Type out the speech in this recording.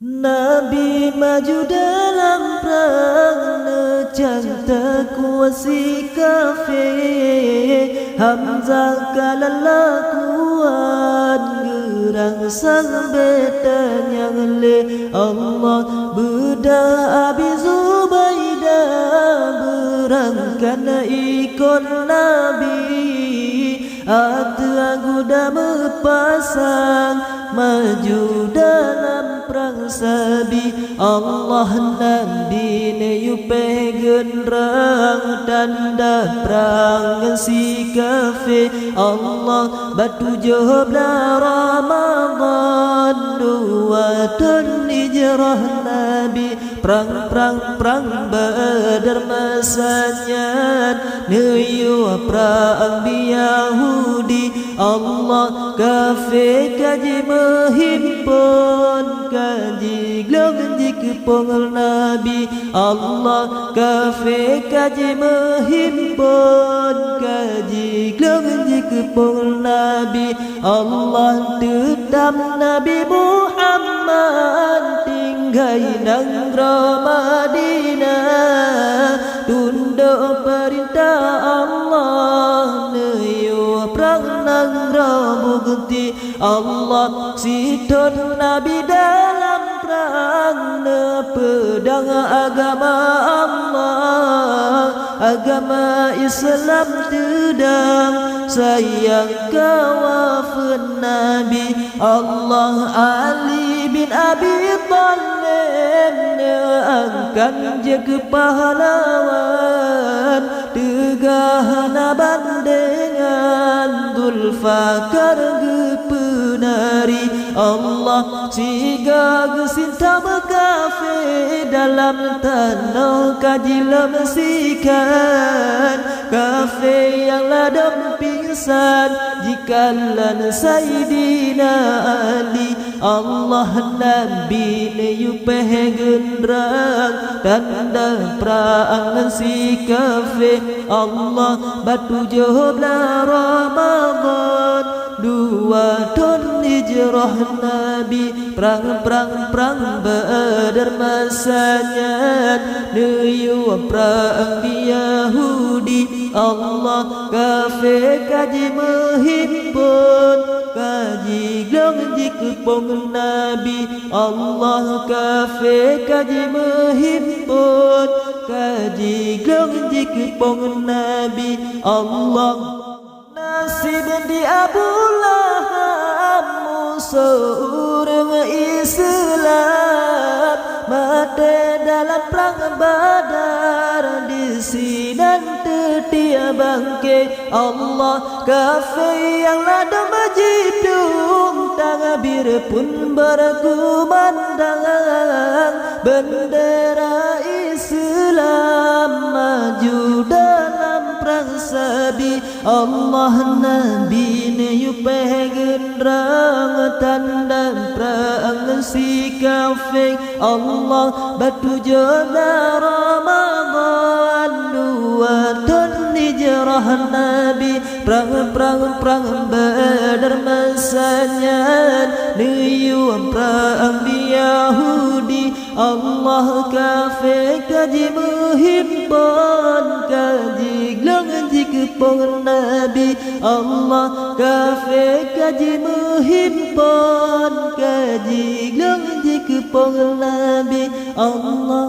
Nabi maju dalam perang necang terkuasi kafir. Hamzah kalah lakuan gerang sang betan yang le. Allah bedah Abi Zubaidah berangkan ikut Nabi. Ata kuda mepasang maju dalam perang sabi. Allah Nabi ne yupe genderang tanda perang si kafir. Allah batu jobla Ramadan dua tahun hijrah Nabi. Perang Badar masanya neyu perang Yahudi. Allah kafir kaji menghimpun kaji gelong jikepung Nabi. Allah kafir kaji menghimpun kaji gelong jikepung Nabi. Allah tetap Nabi Muhammad tinggai nang Madinah. Tunduk perintah Allah neyu perang nang bukti. Allah sidon Nabi dalam perang pedang agama Allah. Agama Islam tedang sayang kawafun Nabi. Allah Ali bin Abi Thalib angkan jaga pahlawan. Tegah naban dengan Zulfaqar gepenari. Allah siga gesinta kafir dalam tanah kaji lemsikan. Kafir yang ladam pingsan jikalan Sayyidina Ali. Allah Nabi ne yupeh genderang tanda perang si kafir. Allah batu jobla Ramadan dua tahun hijrah Nabi. Perang Badar masanya neyu perang Yahudi. Allah kafir kaji menghimpun kaji gelong jikepung Nabi. Allah kafir kaji menghimpun kaji gelong jikepung Nabi. Allah nasib di Abu Lahab musuh orang Islam. Mati dalam perang Badar di sinan tetia bangkit. Allah kafir yang lada majidung tangan pun berkumandang. Bendera Islam maju dalam perang sabi. Allah Nabi ne yupeh genderang tanda perang si kafir. Allah batu jona Ramadan dua tahun hijrah Nabi. Perang Badar masanya neyu perang Yahudi. Allah kafir kaji menghimpun kaji gelong jikepung Nabi. Allah kafir kaji menghimpun kaji gelong jikepung Nabi. Allah